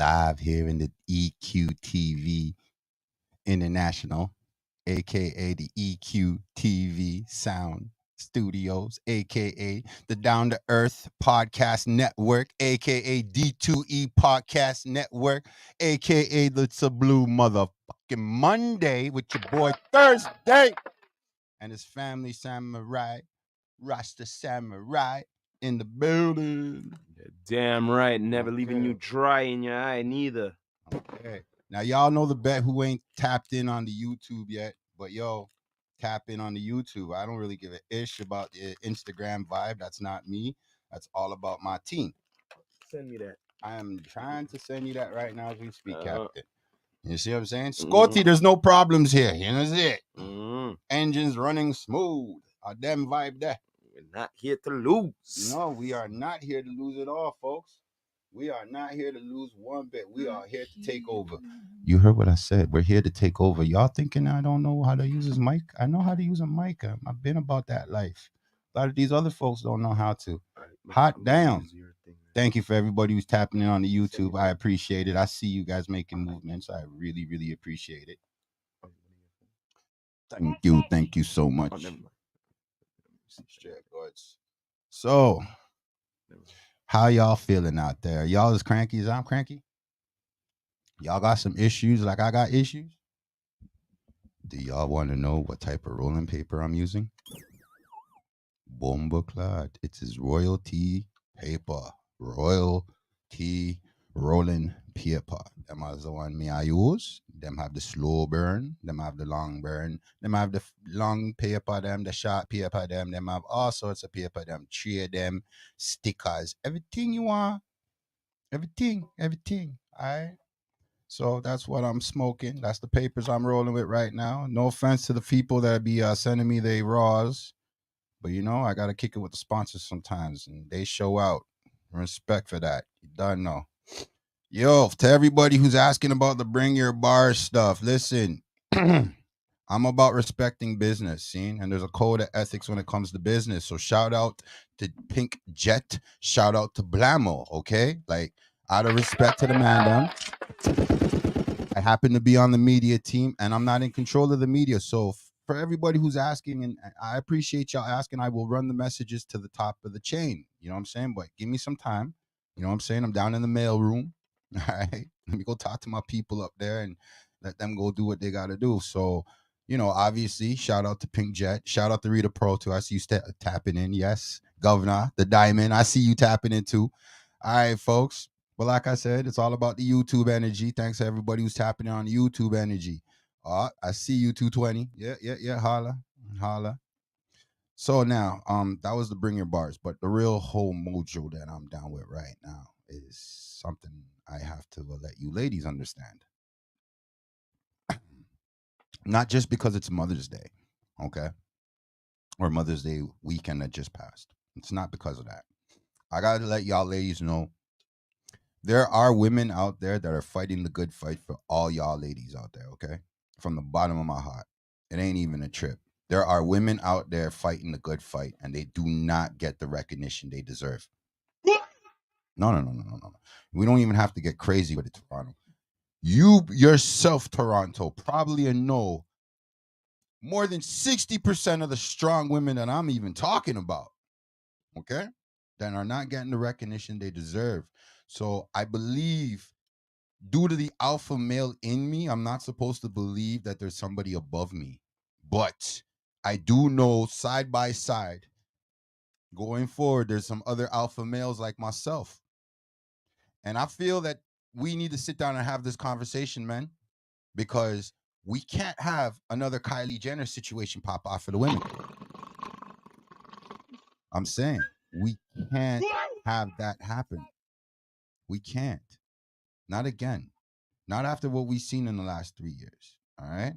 live here in the EQTV International, aka the EQTV Sound Studios, aka the Down to Earth Podcast Network, aka D2E Podcast Network, aka the It's a Blue Motherfucking Monday with your boy Thursday and his family Samurai, Rasta Samurai in the building. Damn right, never leaving you dry in your eye neither. Okay. Now y'all know the bet who ain't tapped in on the YouTube yet, but yo, tap in on the YouTube. I don't really give a ish about the Instagram vibe. That's not me. That's all about my team. Send me that. I am trying to send you that right now as we speak, Captain. You see what I'm saying? Mm-hmm. Scotty, there's no problems here. You know it. Engines running smooth. A damn vibe there. We're not here to lose. No, we are not here to lose at all, folks. We are not here to lose one bit. We are here to take over. You heard what I said. We're here to take over. Y'all thinking I don't know how to use this mic? I know how to use a mic. I've been about that life. A lot of these other folks don't know how to. Hot damn. Thank you for everybody who's tapping in on the YouTube. I appreciate it. I see you guys making movements. I really, really appreciate it. Thank you. Thank you so much. So, how y'all feeling out there? Y'all as cranky as I'm cranky? Y'all got some issues like I got issues? Do y'all want to know what type of rolling paper I'm using? Bomba Clot. It's his royalty paper. Royalty rolling paper. Them is the one me I use. Them have the slow burn. Them have the long burn. Them have the long paper. Them the short paper. Them have all sorts of paper. Them trade them stickers. Everything you want. Everything. All right. So that's what I'm smoking. That's the papers I'm rolling with right now. No offense to the people that be sending me their raws, but you know I gotta kick it with the sponsors sometimes, and they show out. Respect for that. You done know. Yo, to everybody who's asking about the bring your bar stuff, listen. I'm about respecting business, see? And there's a code of ethics when it comes to business. So shout out to Pink Jet. Shout out to Blamo, okay? Like, out of respect to the man down. I happen to be on the media team, and I'm not in control of the media. So for everybody who's asking, and I appreciate y'all asking, I will run the messages to the top of the chain. You know what I'm saying? But give me some time. You know what I'm saying? I'm down in the mail room. All right. Let me go talk to my people up there and let them go do what they got to do. So, you know, obviously, shout out to Pink Jet. Shout out to Rita Pro, too. I see you tapping in. Yes. Governor, the Diamond. I see you tapping in, too. All right, folks. But like I said, it's all about the YouTube energy. Thanks to everybody who's tapping in on the YouTube energy. I see you 220. Yeah. Holla. So now, that was the bring your bars, but the real whole mojo that I'm down with right now is something I have to let you ladies understand. Not just because it's Mother's Day, okay? Or Mother's Day weekend that just passed. It's not because of that. I gotta let y'all ladies know there are women out there that are fighting the good fight for all y'all ladies out there, okay? From the bottom of my heart. It ain't even a trip. There are women out there fighting the good fight, and they do not get the recognition they deserve. No. We don't even have to get crazy with it, Toronto. You yourself, Toronto, probably know more than 60% of the strong women that I'm even talking about, okay, that are not getting the recognition they deserve. So I believe, due to the alpha male in me, I'm not supposed to believe that there's somebody above me. But I do know side by side, going forward, there's some other alpha males like myself. And I feel that we need to sit down and have this conversation, man, because we can't have another Kylie Jenner situation pop off for the women. I'm saying we can't have that happen. We can't. Not again. Not after what we've seen in the last 3 years. All right.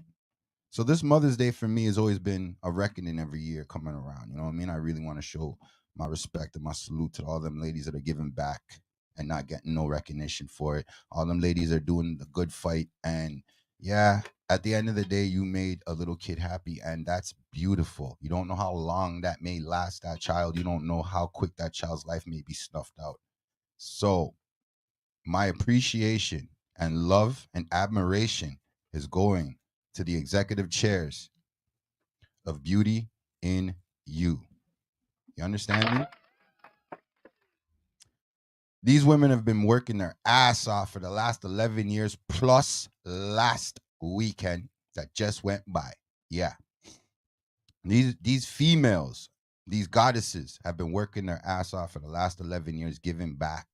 So this Mother's Day for me has always been a reckoning every year coming around. You know what I mean? I really want to show my respect and my salute to all them ladies that are giving back and not getting no recognition for it. All them ladies are doing the good fight. And yeah, at the end of the day, you made a little kid happy, and that's beautiful. You don't know how long that may last that child. You don't know how quick that child's life may be snuffed out. So My appreciation and love and admiration is going to the executive chairs of Beauty in You. You understand me? These women have been working their ass off for the last 11 years plus last weekend that just went by. Yeah. These females, these goddesses have been working their ass off for the last 11 years giving back.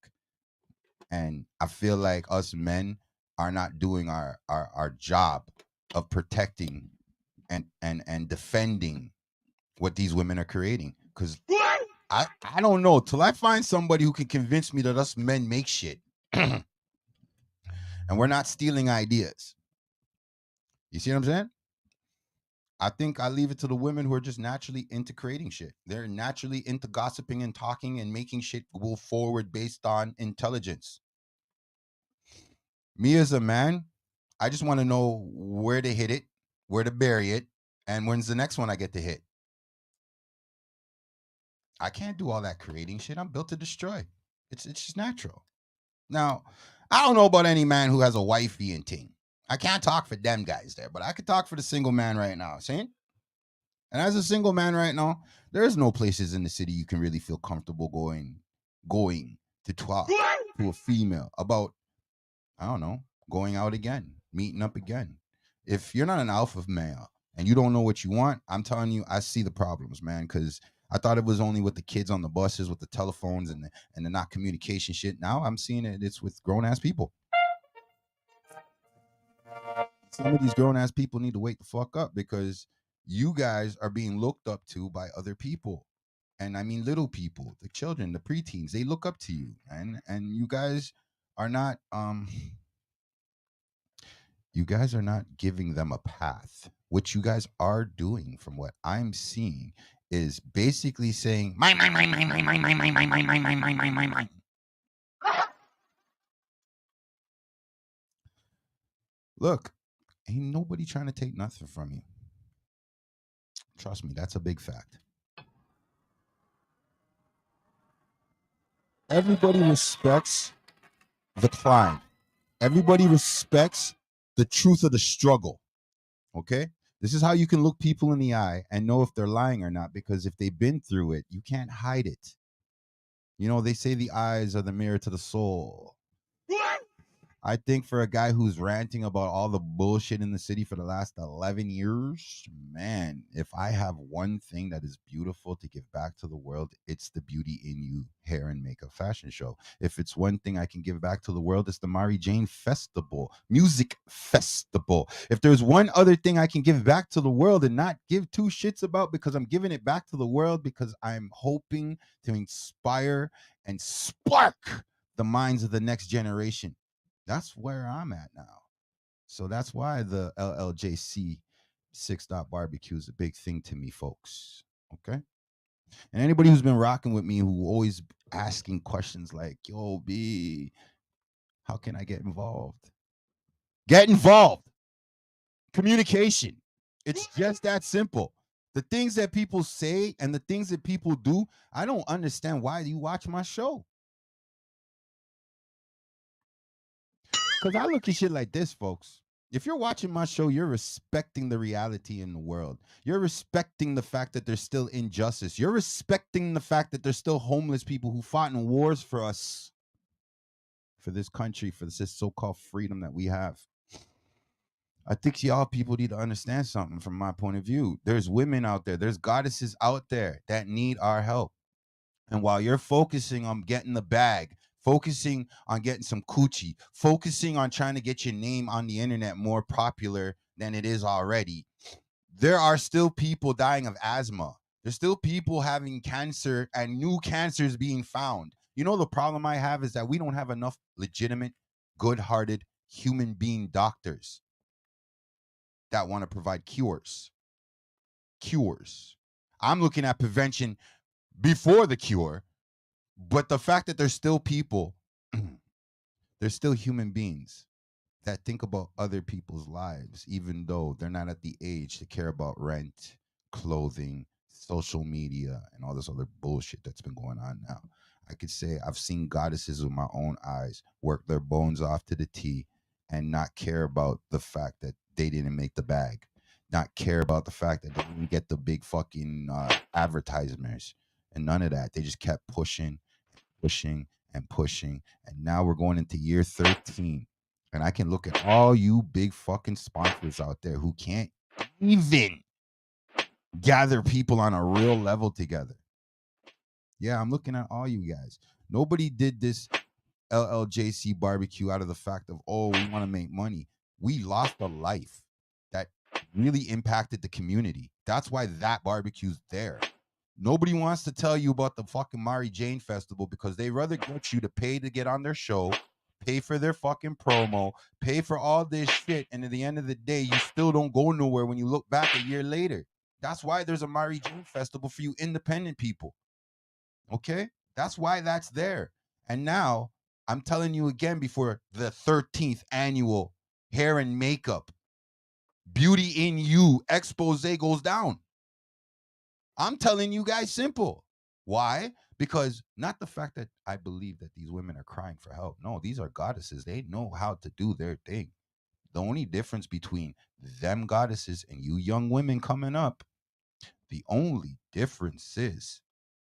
And I feel like us men are not doing our job of protecting and defending what these women are creating. Because I don't know, till I find somebody who can convince me that us men make shit and we're not stealing ideas. You see what I'm saying? I think I leave it to the women who are just naturally into creating shit. They're naturally into gossiping and talking and making shit go forward based on intelligence. Me as a man, I just want to know where to hit it, where to bury it, and when's the next one I get to hit. I can't do all that creating shit. I'm built to destroy. It's just natural. Now, I don't know about any man who has a wifey and ting. I can't talk for them guys there, but I could talk for the single man right now. See? And as a single man right now, there's no places in the city you can really feel comfortable going to talk to a female about, I don't know, going out again, meeting up again. If you're not an alpha male and you don't know what you want, I'm telling you, I see the problems, man, because I thought it was only with the kids on the buses, with the telephones and the not communication shit. Now I'm seeing it's with grown-ass people. Some of these grown-ass people need to wake the fuck up because you guys are being looked up to by other people. And I mean little people, the children, the preteens, they look up to you. And you guys are not giving them a path. What you guys are doing, from what I'm seeing, is basically saying, mine. Look, ain't nobody trying to take nothing from you. Trust me, that's a big fact. Everybody respects the climb. Everybody respects the truth of the struggle. Okay? This is how you can look people in the eye and know if they're lying or not, because if they've been through it, you can't hide it. You know, they say the eyes are the mirror to the soul. I think for a guy who's ranting about all the bullshit in the city for the last 11 years, man, if I have one thing that is beautiful to give back to the world, it's the Beauty in You hair and makeup fashion show. If it's one thing I can give back to the world, it's the Mary Jane Festival, music festival. If there's one other thing I can give back to the world and not give two shits about, because I'm giving it back to the world because I'm hoping to inspire and spark the minds of the next generation. That's where I'm at now. So that's why the LLJC 6 Dot Barbecue is a big thing to me, folks. Okay? And anybody who's been rocking with me, who always asking questions like, yo, B, how can I get involved? Get involved. Communication. It's just that simple. The things that people say and the things that people do, I don't understand why you watch my show. Because I look at shit like this, folks. If you're watching my show, you're respecting the reality in the world. You're respecting the fact that there's still injustice. You're respecting the fact that there's still homeless people who fought in wars for us, for this country, for this so-called freedom that we have. I think y'all people need to understand something from my point of view. There's women out there, there's goddesses out there that need our help. And while you're focusing on getting the bag, focusing on getting some coochie, focusing on trying to get your name on the internet more popular than it is already, there are still people dying of asthma. There's still people having cancer and new cancers being found. You know, the problem I have is that we don't have enough legitimate, good-hearted human being doctors that want to provide cures. I'm looking at prevention before the cure. But the fact that there's still people, there's still human beings that think about other people's lives, even though they're not at the age to care about rent, clothing, social media, and all this other bullshit that's been going on now. I could say I've seen goddesses with my own eyes work their bones off to the T and not care about the fact that they didn't make the bag, not care about the fact that they didn't get the big fucking advertisements and none of that. They just kept pushing, pushing, and pushing. And now we're going into year 13. And I can look at all you big fucking sponsors out there who can't even gather people on a real level together. Yeah, I'm looking at all you guys. Nobody did this LLJC barbecue out of the fact of, oh, we want to make money. We lost a life that really impacted the community. That's why that barbecue's there. Nobody wants to tell you about the fucking Mary Jane Festival because they rather get you to pay to get on their show, pay for their fucking promo, pay for all this shit, and at the end of the day, you still don't go nowhere when you look back a year later. That's why there's a Mary Jane Festival for you independent people. Okay? That's why that's there. And now I'm telling you again before the 13th annual Hair and Makeup Beauty in You expose goes down. I'm telling you guys simple. Why? Because not the fact that I believe that these women are crying for help. No, these are goddesses. They know how to do their thing. The only difference between them goddesses and you young women coming up, the only difference is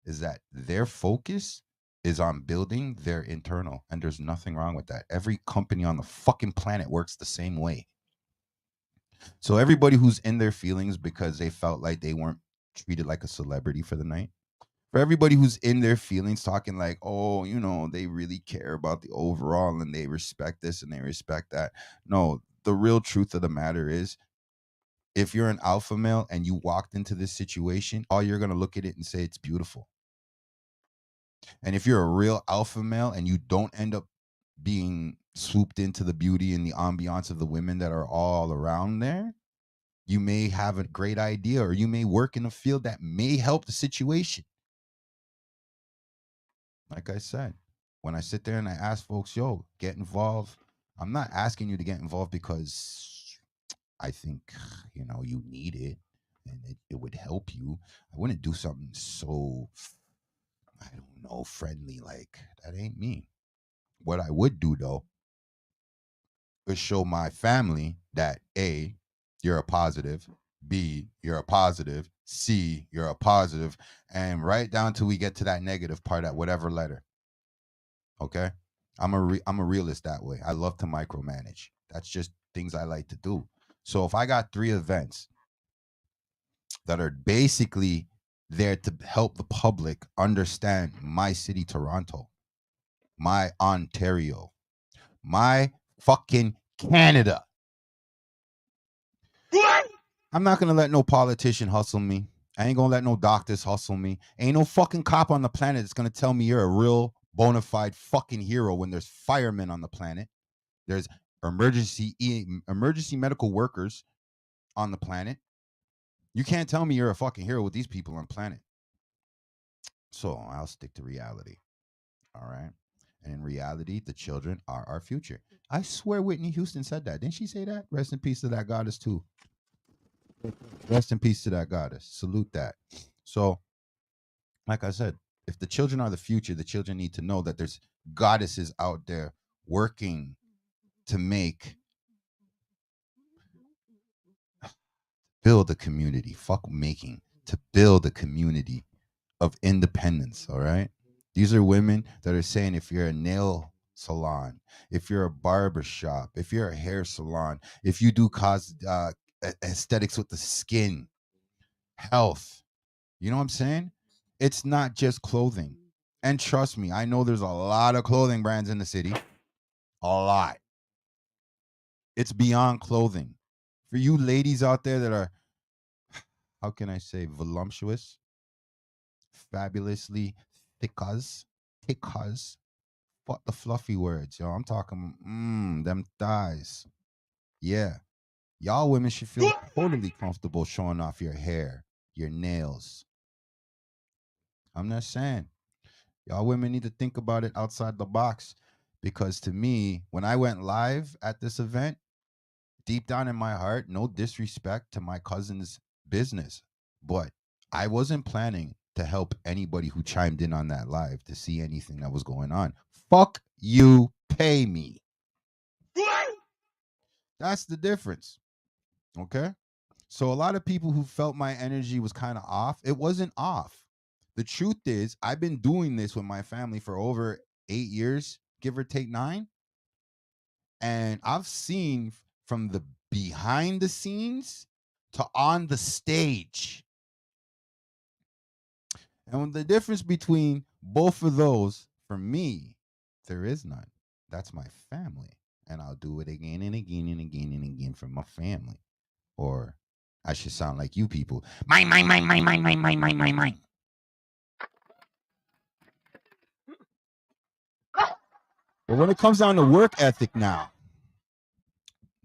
that their focus is on building their internal, and there's nothing wrong with that. Every company on the fucking planet works the same way. So everybody who's in their feelings because they felt like they weren't treated like a celebrity for the night, for everybody who's in their feelings talking like, oh, you know, they really care about the overall and they respect this and they respect that. No, the real truth of the matter is, if you're an alpha male and you walked into this situation, all you're going to look at it and say it's beautiful. And if you're a real alpha male and you don't end up being swooped into the beauty and the ambiance of the women that are all around there, you may have a great idea or you may work in a field that may help the situation. Like I said, when I sit there and I ask folks, yo, get involved, I'm not asking you to get involved because I think, you know, you need it and it would help you. I wouldn't do something so, I don't know, friendly. Like, that ain't me. What I would do though is show my family that A, you're a positive, B, you're a positive, C, you're a positive, and right down till we get to that negative part at whatever letter. Okay? I'm a realist that way. I love to micromanage. That's just things I like to do. So if I got 3 events that are basically there to help the public understand my city, Toronto, my Ontario, my fucking Canada. I'm not gonna let no politician hustle me. I ain't gonna let no doctors hustle me. Ain't no fucking cop on the planet that's gonna tell me you're a real bona fide fucking hero when there's firemen on the planet. There's emergency medical workers on the planet. You can't tell me you're a fucking hero with these people on the planet. So I'll stick to reality. All right. And in reality, the children are our future. I swear Whitney Houston said that. Didn't she say that? Rest in peace to that goddess too. Rest in peace to that goddess. Salute that. So, like I said, if the children are the future, the children need to know that there's goddesses out there working to build a community. Fuck making, to build a community of independence. All right. These are women that are saying, if you're a nail salon, if you're a barber shop, if you're a hair salon, if you do aesthetics with the skin, health, you know what I'm saying? It's not just clothing. And trust me, I know there's a lot of clothing brands in the city. A lot. It's beyond clothing. For you ladies out there that are, how can I say, voluptuous, fabulously thickas, fuck the fluffy words, yo. I'm talking, them thighs. Yeah. Y'all women should feel totally comfortable showing off your hair, your nails. I'm not saying. Y'all women need to think about it outside the box, because to me, when I went live at this event, deep down in my heart, no disrespect to my cousin's business, but I wasn't planning to help anybody who chimed in on that live to see anything that was going on. Fuck you, pay me. That's the difference. Okay? So a lot of people who felt my energy was kind of off, it wasn't off. The truth is, I've been doing this with my family for over 8 years, give or take 9. And I've seen from the behind the scenes to on the stage. And the difference between both of those, for me, there is none. That's my family. And I'll do it again and again and again and again for my family. Or I should sound like you people. Mine. But when it comes down to work ethic now,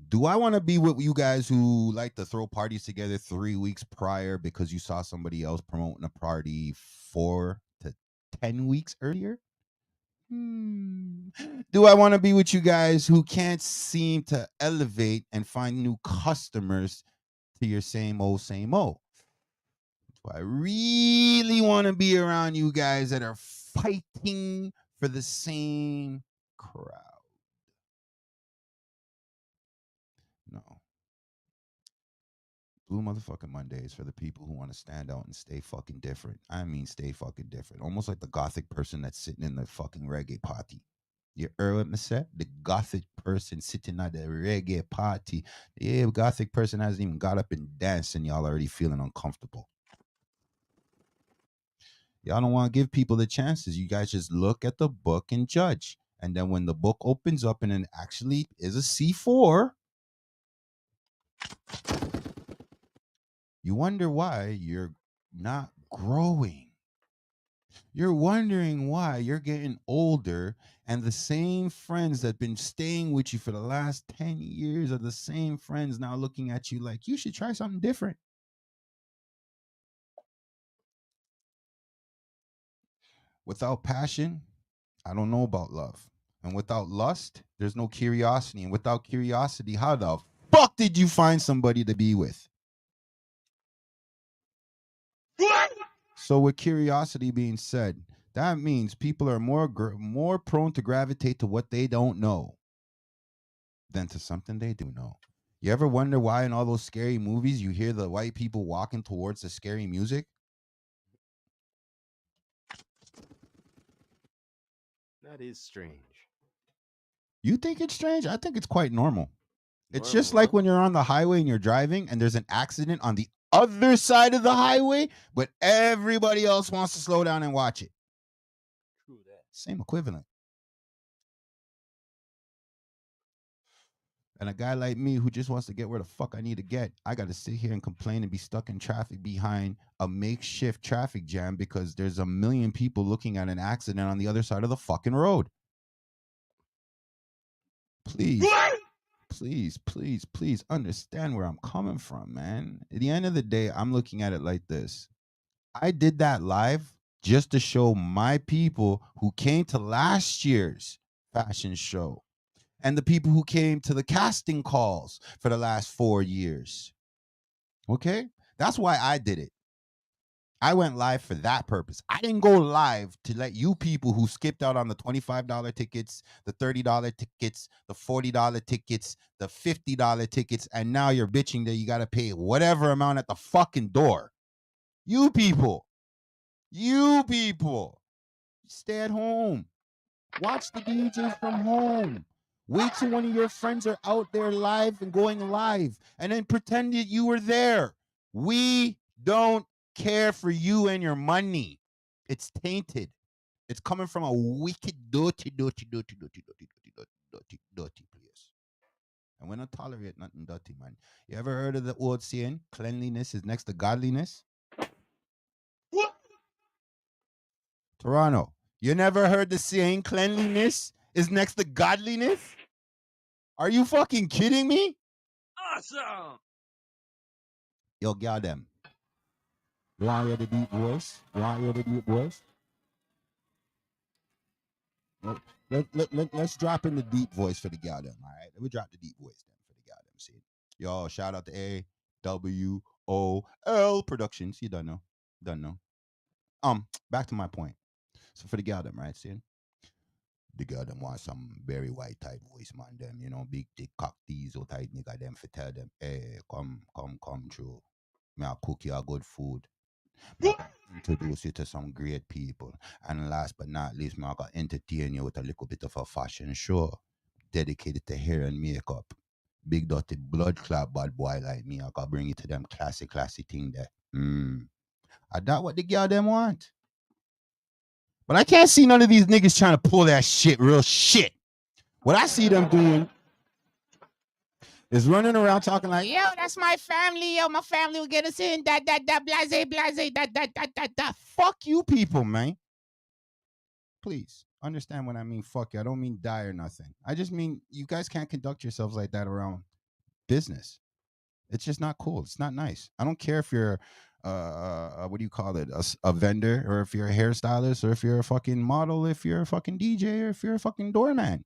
do I want to be with you guys who like to throw parties together 3 weeks prior because you saw somebody else promoting a party 4 to 10 weeks earlier? Do I want to be with you guys who can't seem to elevate and find new customers to your same old, same old? Do I really want to be around you guys that are fighting for the same crowd? No. Blue motherfucking Mondays for the people who want to stand out and stay fucking different. I mean, stay fucking different. Almost like the gothic person that's sitting in the fucking reggae party. You heard what I said? The gothic person sitting at the reggae party. Yeah, gothic person hasn't even got up and danced and y'all already feeling uncomfortable. Y'all don't want to give people the chances. You guys just look at the book and judge. And then when the book opens up and it actually is a C4, you wonder why you're not growing. You're wondering why you're getting older and the same friends that have been staying with you for the last 10 years are the same friends now looking at you like you should try something different. Without passion, I don't know about love. And without lust, there's no curiosity. And without curiosity, how the fuck did you find somebody to be with? So with curiosity being said, that means people are more prone to gravitate to what they don't know than to something they do know. You ever wonder why in all those scary movies you hear the white people walking towards the scary music? That is strange. You think it's strange? I think it's quite normal. It's just Normal, like huh? when you're on the highway and you're driving and there's an accident on the other side of the highway, but everybody else wants to slow down and watch it. True that. Same equivalent. And a guy like me who just wants to get where the fuck I need to get, I got to sit here and complain and be stuck in traffic behind a makeshift traffic jam because there's a million people looking at an accident on the other side of the fucking road. Please, please understand where I'm coming from, man. At the end of the day, I'm looking at it like this. I did that live just to show my people who came to last year's fashion show and the people who came to the casting calls for the last 4 years. Okay? That's why I did it. I went live for that purpose. I didn't go live to let you people who skipped out on the $25 tickets, the $30 tickets, the $40 tickets, the $50 tickets, and now you're bitching that you got to pay whatever amount at the fucking door. You people, stay at home. Watch the DJs from home. Wait till one of your friends are out there live and going live and then pretend that you were there. We don't care for you and your money. It's tainted. It's coming from a wicked, dirty place. And we don't tolerate nothing dirty, man. You ever heard of the old saying, cleanliness is next to godliness? Toronto, you never heard the saying, cleanliness is next to godliness? Are you fucking kidding me? Awesome. Yo, gal them. You want to hear the deep voice? Let's drop in the deep voice for the gal them, all right? Let me drop the deep voice then for the gal them. See? Yo, shout out to AWOL Productions. You don't know. Back to my point. So for the girl them, right? See, the girl them want some very white type voice, man. Them, big dick cock these or tight nigga them for tell them, hey, come true. Me I cook you a good food. Me I introduce you to some great people. And last but not least, me I got entertain you with a little bit of a fashion show dedicated to hair and makeup. Big dirty blood clot bad boy like me, I got bring it to them classy thing there. I that what the girl them want. But I can't see none of these niggas trying to pull that shit, real shit. What I see them doing is running around talking like, yo, that's my family. Yo, my family will get us in. That, blase, that. Fuck you people, man. Please understand when I mean fuck you. I don't mean die or nothing. I just mean you guys can't conduct yourselves like that around business. It's just not cool. It's not nice. I don't care if you're what do you call it, a vendor, or if you're a hairstylist, or if you're a fucking model, if you're a fucking DJ, or if you're a fucking doorman.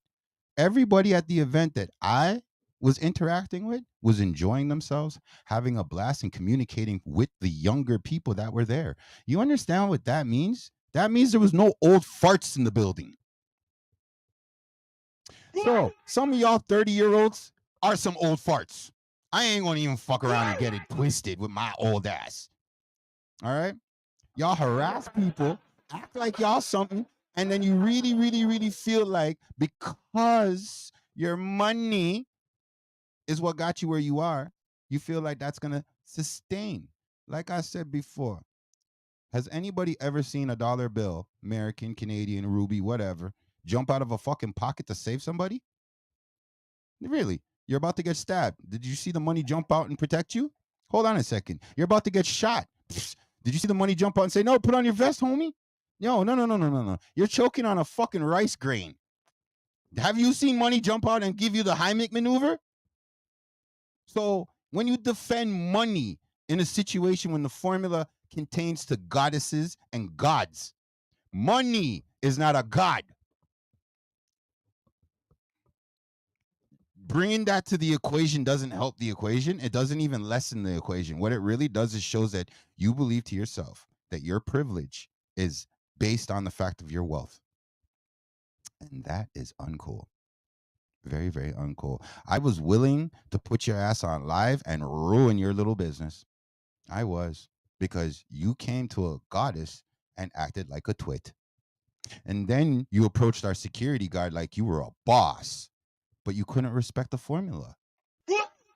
Everybody at the event that I was interacting with was enjoying themselves, having a blast, and communicating with the younger people that were there. You understand what that means? That means there was no old farts in the building. So some of y'all 30-year-olds are some old farts. I ain't gonna even fuck around and get it twisted with my old ass. All right? Y'all harass people, act like y'all something, and then you really feel like because your money is what got you where you are, you feel like that's gonna sustain. Like I said before, has anybody ever seen a dollar bill, American, Canadian, Ruby, whatever, jump out of a fucking pocket to save somebody? Really? You're about to get stabbed. Did you see the money jump out and protect you? Hold on a second. You're about to get shot. Did you see the money jump out and say, no, put on your vest, homie? No. You're choking on a fucking rice grain. Have you seen money jump out and give you the Heimlich maneuver? So when you defend money in a situation when the formula contains to goddesses and gods, money is not a god. Bringing that to the equation doesn't help the equation. It doesn't even lessen the equation. What it really does is shows that you believe to yourself that your privilege is based on the fact of your wealth. And that is uncool. Very, very uncool. I was willing to put your ass on live and ruin your little business. I was, because you came to a goddess and acted like a twit. And then you approached our security guard like you were a boss, but you couldn't respect the formula.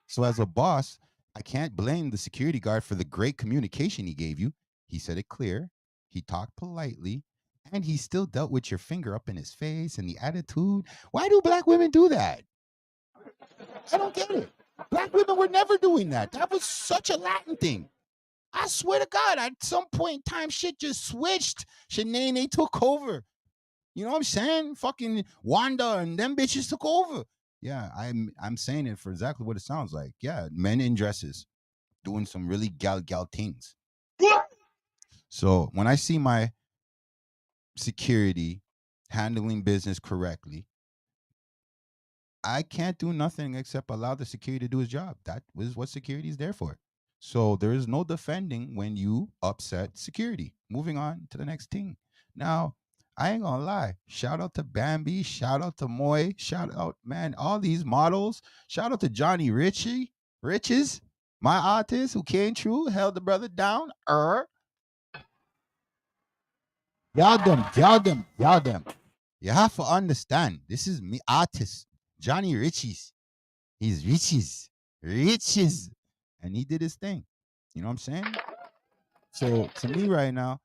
So as a boss, I can't blame the security guard for the great communication he gave you. He said it clear. He talked politely. And he still dealt with your finger up in his face and the attitude. Why do black women do that? I don't get it. Black women were never doing that. That was such a Latin thing. I swear to God, at some point in time, shit just switched. Shanae took over. You know what I'm saying? Fucking Wanda and them bitches took over. Yeah, I'm saying it for exactly what it sounds like. Yeah, men in dresses doing some really gal things. So when I see my security handling business correctly, I can't do nothing except allow the security to do his job. That was what security is there for. So there is no defending when you upset security. Moving on to the next thing. Now, I ain't gonna lie. Shout out to Bambi. Shout out to Moy. Shout out, man, all these models. Shout out to Johnny Riches, my artist who came true, held the brother down. Y'all them. You have to understand. This is me, artist Johnny Riches. He's riches, and he did his thing. You know what I'm saying? So to me right now,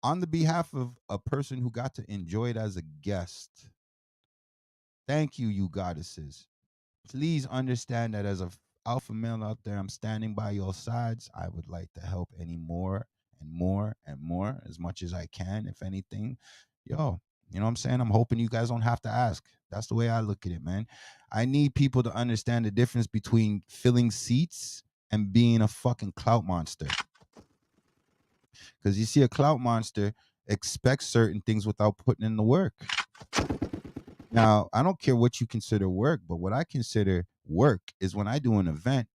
on the behalf of a person who got to enjoy it as a guest, thank you, you goddesses. Please understand that as a alpha male out there, I'm standing by your sides. I would like to help any more and more and more as much as I can, if anything. Yo, you know what I'm saying? I'm hoping you guys don't have to ask. That's the way I look at it, man. I need people to understand the difference between filling seats and being a fucking clout monster. Because you see, a clout monster expects certain things without putting in the work. Now, I don't care what you consider work, but what I consider work is when I do an event,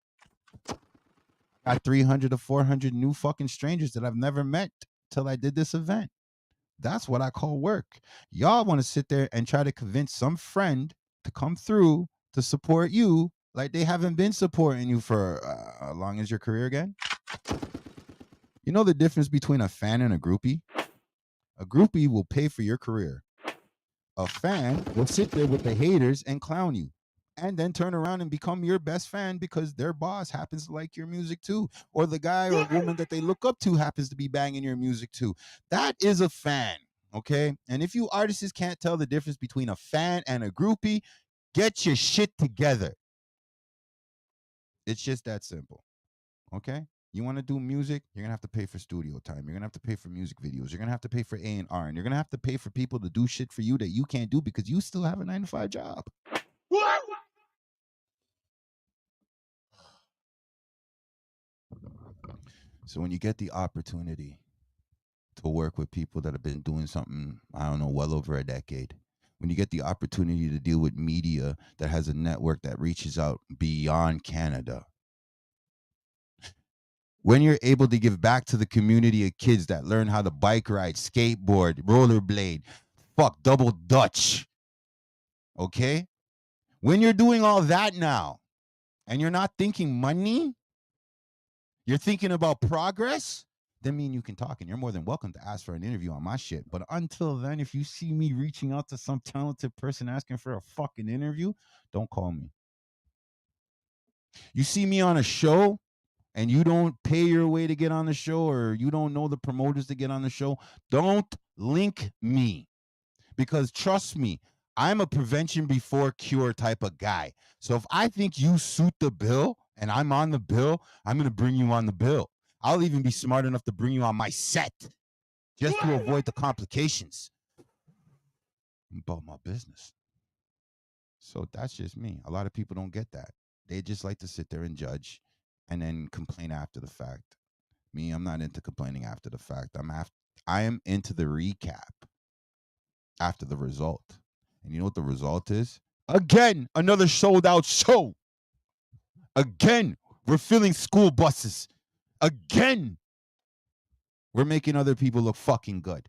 I got 300 to 400 new fucking strangers that I've never met. till I did this event. That's what I call work. Y'all want to sit there and try to convince some friend to come through to support you like they haven't been supporting you for as long as your career again. You know the difference between a fan and a groupie? A groupie will pay for your career. A fan will sit there with the haters and clown you and then turn around and become your best fan because their boss happens to like your music too, or the guy or woman that they look up to happens to be banging your music too. That is a fan, okay? And if you artists can't tell the difference between a fan and a groupie, get your shit together. It's just that simple, okay? You want to do music, you're gonna have to pay for studio time. You're gonna have to pay for music videos. You're gonna have to pay for A&R, and you're gonna have to pay for people to do shit for you that you can't do because you still have a 9-to-5 job. What? So when you get the opportunity to work with people that have been doing something, I don't know, well over a decade, when you get the opportunity to deal with media that has a network that reaches out beyond Canada, when you're able to give back to the community of kids that learn how to bike ride, skateboard, rollerblade, fuck, double Dutch, okay? When you're doing all that now and you're not thinking money, you're thinking about progress, then me and you can talk, and you're more than welcome to ask for an interview on my shit. But until then, if you see me reaching out to some talented person asking for a fucking interview, don't call me. You see me on a show and you don't pay your way to get on the show, or you don't know the promoters to get on the show, don't link me. Because trust me, I'm a prevention before cure type of guy. So if I think you suit the bill and I'm on the bill, I'm going to bring you on the bill. I'll even be smart enough to bring you on my set just to avoid the complications. I'm about my business. So that's just me. A lot of people don't get that. They just like to sit there and judge and then complain after the fact. Me, I'm not into complaining after the fact. I am into the recap after the result. And you know what the result is? Again, another sold out show. Again, we're filling school buses. Again, we're making other people look fucking good.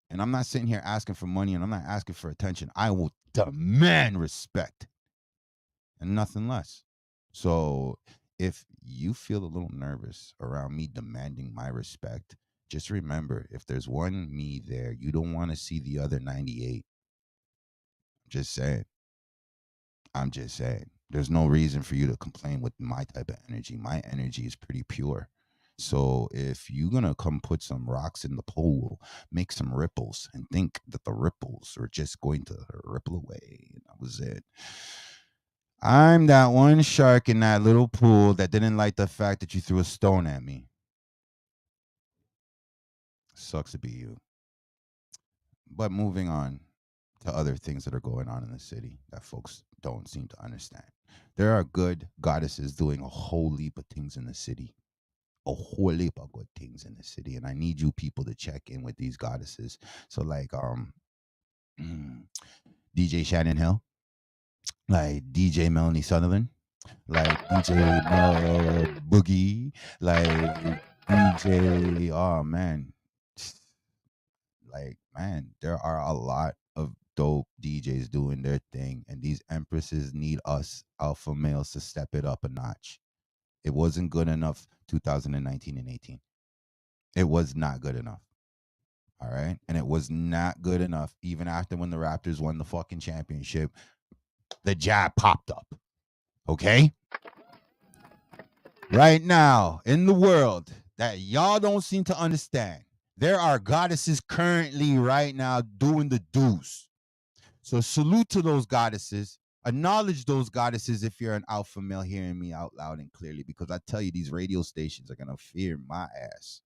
And I'm not sitting here asking for money, and I'm not asking for attention. I will demand respect and nothing less. So if you feel a little nervous around me demanding my respect, just remember, if there's one me there, you don't want to see the other 98. Just saying. I'm just saying. There's no reason for you to complain with my type of energy. My energy is pretty pure. So if you're going to come put some rocks in the pool, make some ripples, and think that the ripples are just going to ripple away, and that was it. I'm that one shark in that little pool that didn't like the fact that you threw a stone at me. Sucks to be you. But moving on to other things that are going on in the city that folks don't seem to understand. There are good goddesses doing a whole heap of things in the city. A whole heap of good things in the city. And I need you people to check in with these goddesses. So like DJ Shannon Hill, like DJ Melanie Sutherland, like DJ Mel Boogie, like DJ, oh man. Like, man, there are a lot of dope DJs doing their thing, and these empresses need us alpha males to step it up a notch. It wasn't good enough 2019 and 18. It was not good enough. All right. And it was not good enough even after when the Raptors won the fucking championship. The jab popped up. Okay. Right now in the world that y'all don't seem to understand, there are goddesses currently right now doing the do's. So salute to those goddesses. Acknowledge those goddesses if you're an alpha male hearing me out loud and clearly, because I tell you, these radio stations are going to fear my ass.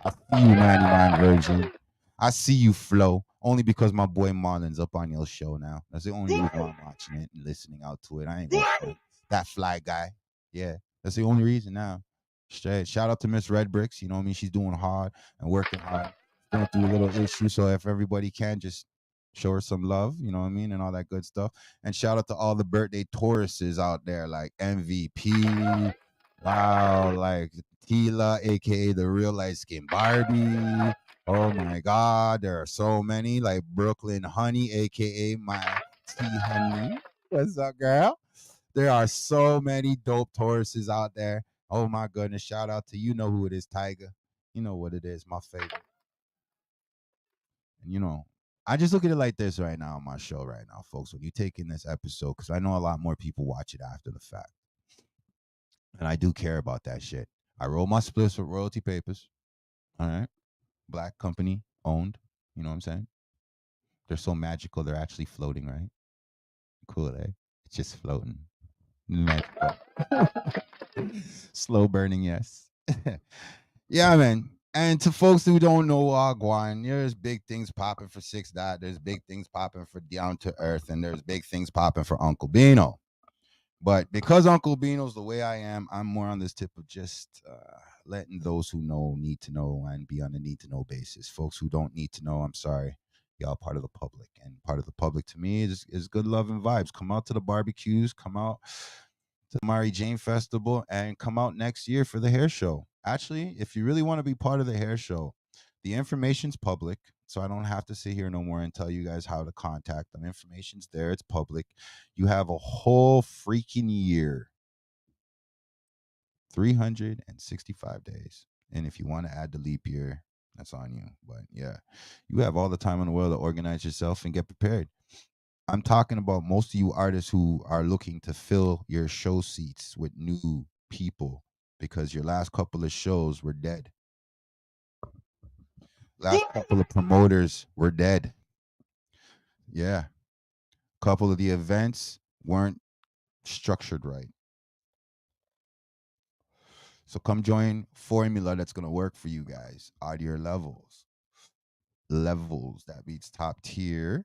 I see you, 99 Virgin. I see you, Flo, only because my boy Marlon's up on your show now. That's the only reason why I'm watching it and listening out to it. I ain't gonna front. That fly guy. Yeah, that's the only reason now. Straight. Shout out to Miss Red Bricks. You know what I mean? She's doing hard and working hard. Going through a little issue. So if everybody can just show her some love, you know what I mean? And all that good stuff. And shout out to all the birthday Tauruses out there, like MVP, Wow, like Tila, aka the real light skin Barbie. Oh my God, there are so many. Like Brooklyn Honey, aka my T Honey. What's up, girl? There are so many dope Tauruses out there. Oh my goodness! Shout out to you know who it is, Tiger. You know what it is, my favorite. And I just look at it like this right now on my show right now, folks. When you take in this episode, because I know a lot more people watch it after the fact, and I do care about that shit. I roll my splits with royalty papers. All right, black company owned. You know what I'm saying? They're so magical. They're actually floating, right? Cool, eh? It's just floating. Magical. Slow burning, yes. Yeah, man. And to folks who don't know Wagwan, there's big things popping for 6 Dot. There's big things popping for Down to Earth, and there's big things popping for Uncle Bino. But because Uncle Bino's the way I am, I'm more on this tip of just letting those who know need to know and be on a need to know basis. Folks who don't need to know, I'm sorry. Y'all part of the public. And part of the public to me is good love and vibes. Come out to the barbecues, come out to the Mary Jane Festival, and come out next year for the hair show. Actually, if you really want to be part of the hair show, the information's public, so I don't have to sit here no more and tell you guys how to contact them. Information's there, it's public. You have a whole freaking year, 365 days. And if you want to add the leap year, that's on you. But yeah, you have all the time in the world to organize yourself and get prepared. I'm talking about most of you artists who are looking to fill your show seats with new people because your last couple of shows were dead. Last couple of promoters were dead. Yeah. A couple of the events weren't structured right. So come join formula that's going to work for you guys out your levels. Levels, that means top tier.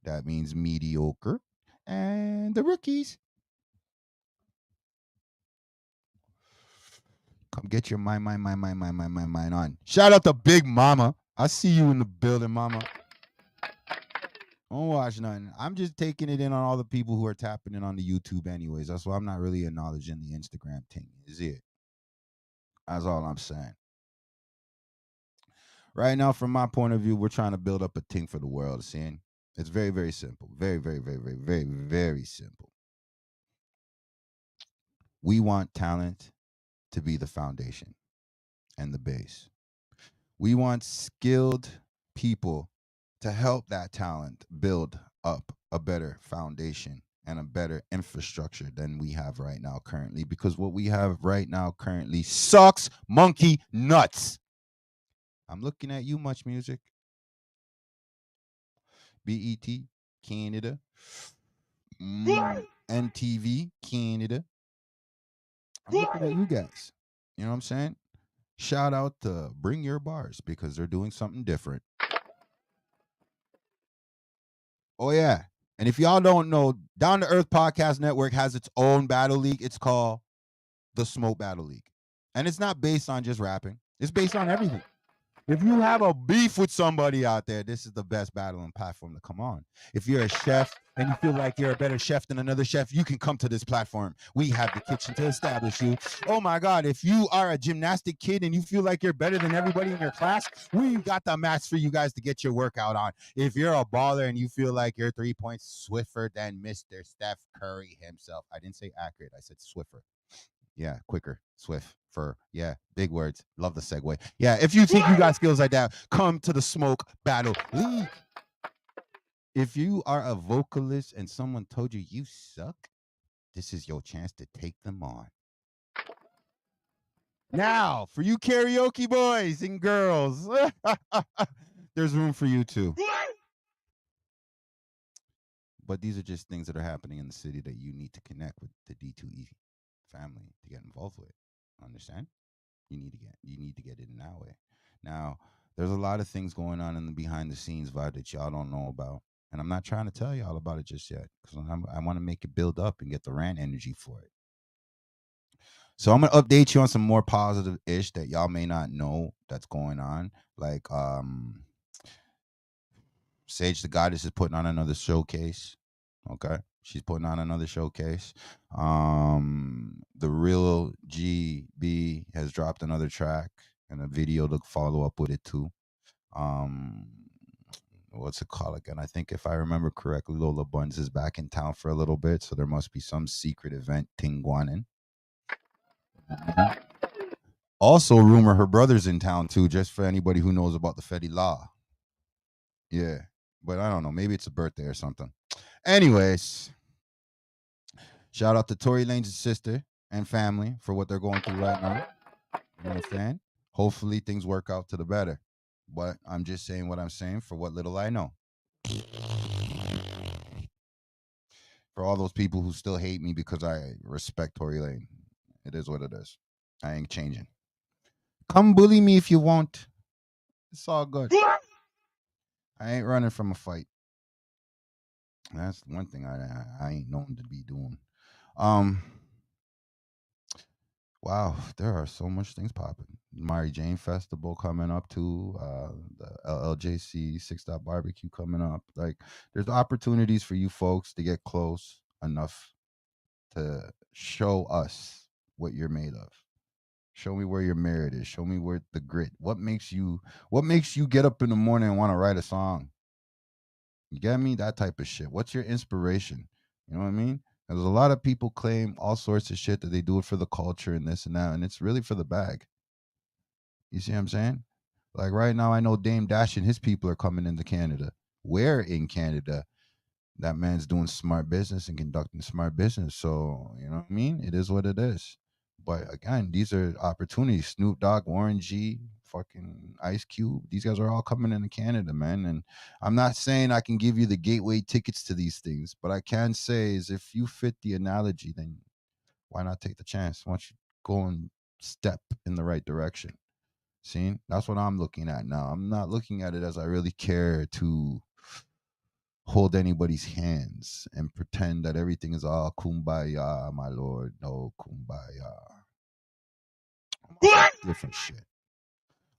That means mediocre. And the rookies. Come get your mind on. Shout out to Big Mama. I see you in the building, Mama. Don't watch nothing. I'm just taking it in on all the people who are tapping in on the YouTube anyways. That's why I'm not really acknowledging the Instagram thing. Is it? That's all I'm saying. Right now, from my point of view, we're trying to build up a thing for the world. Seeing it's very, very simple. Very, very, very, very, very, very simple. We want talent to be the foundation and the base. We want skilled people to help that talent build up a better foundation and a better infrastructure than we have right now currently, because what we have right now currently sucks monkey nuts. I'm looking at you, Much Music. BET, Canada. NTV, Canada. I'm looking at you guys. You know what I'm saying? Shout out to Bring Your Bars because they're doing something different. Oh, yeah. And if y'all don't know, Down to Earth Podcast Network has its own battle league. It's called the Smoke Battle League. And it's not based on just rapping. It's based on everything. If you have a beef with somebody out there, this is the best battling platform to come on. If you're a chef and you feel like you're a better chef than another chef, you can come to this platform. We have the kitchen to establish you. Oh my God, if you are a gymnastic kid and you feel like you're better than everybody in your class, we got the match for you guys to get your workout on. If you're a baller and you feel like you're 3 points swifter than Mr. Steph Curry himself. I didn't say accurate, I said swifter. Yeah, quicker, swift, for, yeah, big words. Love the segue. Yeah, if you think you got skills like that, come to the Smoke Battle League. If you are a vocalist and someone told you you suck, this is your chance to take them on. Now, for you karaoke boys and girls, there's room for you too. But these are just things that are happening in the city that you need to connect with the D2E family to get involved with. Understand? You need to get it in that way. Now, there's a lot of things going on in the behind the scenes vibe that y'all don't know about. And I'm not trying to tell y'all about it just yet because I want to make it build up and get the rant energy for it. So I'm going to update you on some more positive ish that y'all may not know that's going on. Like Sage the Goddess is putting on another showcase. Okay. She's putting on another showcase. The Real GB has dropped another track and a video to follow up with it too. Um, what's it called again? I think if I remember correctly, Lola Buns is back in town for a little bit, so there must be some secret event Tingwanin. Also, rumor her brother's in town too, just for anybody who knows about the Fedi Law. Yeah, but I don't know. Maybe it's a birthday or something. Anyways, shout out to Tory Lanez' sister and family for what they're going through right now. You know what I'm saying? Hopefully things work out to the better. But I'm just saying what I'm saying for what little I know. For all those people who still hate me because I respect Tory Lane, it is what it is. I ain't changing. Come bully me if you want. It's all good. I ain't running from a fight. That's one thing I ain't known to be doing. Wow, there are so much things popping. Mary Jane Festival coming up too. The LLJC 6 Dot Barbecue coming up. Like, there's opportunities for you folks to get close enough to show us what you're made of. Show me where your merit is. Show me where the grit. What makes you get up in the morning and want to write a song? You get me? That type of shit. What's your inspiration? You know what I mean? There's a lot of people claim all sorts of shit that they do it for the culture and this and that, and it's really for the bag. You see what I'm saying? Like right now, I know Dame Dash and his people are coming into Canada. Where in Canada? That man's doing smart business and conducting smart business. So, you know what I mean? It is what it is. But again, these are opportunities. Snoop Dogg, Warren G, fucking Ice Cube. These guys are all coming into Canada, man. And I'm not saying I can give you the gateway tickets to these things, but I can say is if you fit the analogy, then why not take the chance? Why don't you go and step in the right direction? See, that's what I'm looking at now. I'm not looking at it as I really care to hold anybody's hands and pretend that everything is all kumbaya, my lord. No kumbaya. I'm on some different shit.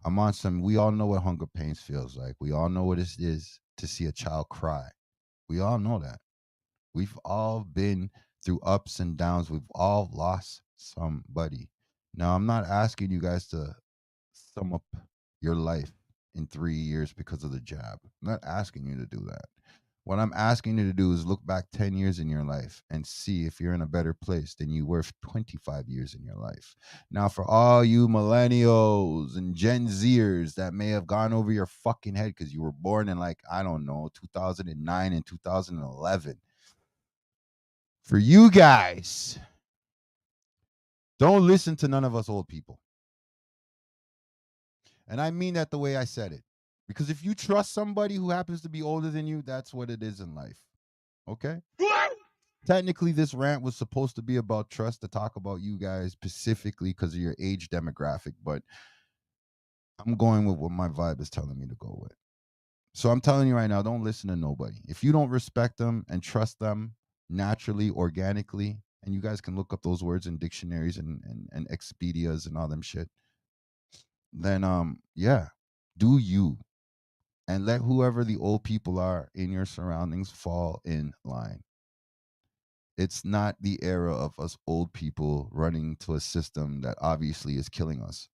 I'm on some. We all know what hunger pains feels like. We all know what it is to see a child cry. We all know that. We've all been through ups and downs. We've all lost somebody. Now, I'm not asking you guys to sum up your life in 3 years because of the jab. I'm not asking you to do that. What I'm asking you to do is look back 10 years in your life and see if you're in a better place than you were 25 years in your life. Now, for all you millennials and Gen Zers that may have gone over your fucking head because you were born in, like, I don't know, 2009 and 2011. For you guys, don't listen to none of us old people. And I mean that the way I said it. Because if you trust somebody who happens to be older than you, that's what it is in life. Okay? Technically, this rant was supposed to be about trust, to talk about you guys specifically because of your age demographic, but I'm going with what my vibe is telling me to go with. So I'm telling you right now, don't listen to nobody. If you don't respect them and trust them naturally, organically, and you guys can look up those words in dictionaries and Expedias and all them shit, then yeah, do you. And let whoever the old people are in your surroundings fall in line. It's not the era of us old people running to a system that obviously is killing us.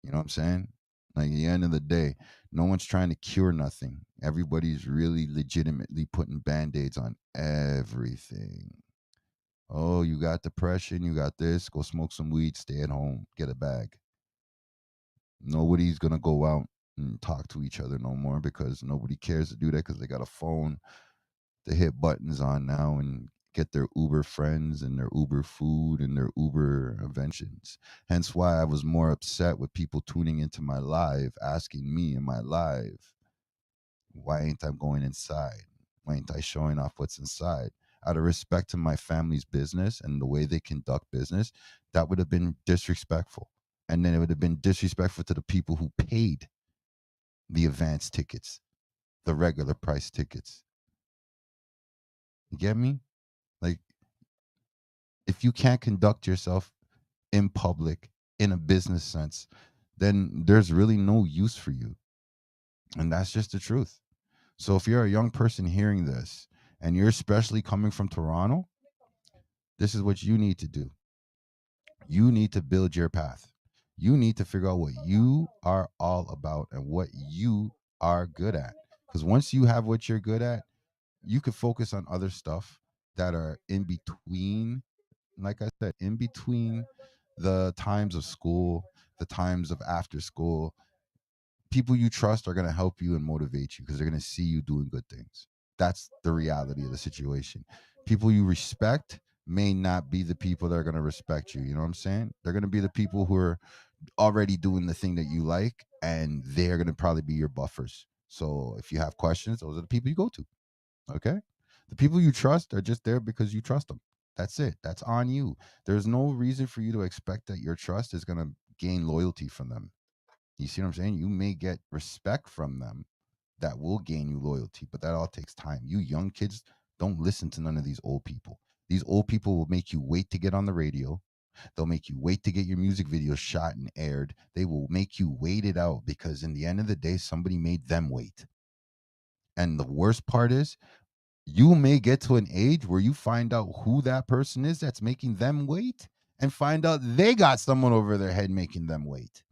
You know what I'm saying? Like, at the end of the day, no one's trying to cure nothing. Everybody's really legitimately putting band-aids on everything. Oh, you got depression, you got this, go smoke some weed, stay at home, get a bag. Nobody's going to go out and talk to each other no more because nobody cares to do that because they got a phone to hit buttons on now and get their Uber friends and their Uber food and their Uber inventions. Hence why I was more upset with people tuning into my live, asking me in my live, why ain't I going inside? Why ain't I showing off what's inside? Out of respect to my family's business and the way they conduct business, that would have been disrespectful. And then it would have been disrespectful to the people who paid the advance tickets, the regular price tickets. You get me? Like, if you can't conduct yourself in public in a business sense, then there's really no use for you. And that's just the truth. So if you're a young person hearing this and you're especially coming from Toronto, this is what you need to do. You need to build your path. You need to figure out what you are all about and what you are good at. Because once you have what you're good at, you could focus on other stuff that are in between, like I said, in between the times of school, the times of after school. People you trust are going to help you and motivate you because they're going to see you doing good things. That's the reality of the situation. People you respect may not be the people that are going to respect you. You know what I'm saying? They're going to be the people who are already doing the thing that you like, and they're going to probably be your buffers. So if you have questions, those are the people you go to. Okay? The people you trust are just there because you trust them. That's it. That's on you. There's no reason for you to expect that your trust is going to gain loyalty from them. You see what I'm saying? You may get respect from them that will gain you loyalty, but that all takes time. You young kids, don't listen to none of these old people. These old people will make you wait to get on the radio. They'll make you wait to get your music videos shot and aired. They will make you wait it out because in the end of the day, somebody made them wait. And the worst part is, you may get to an age where you find out who that person is that's making them wait and find out they got someone over their head making them wait.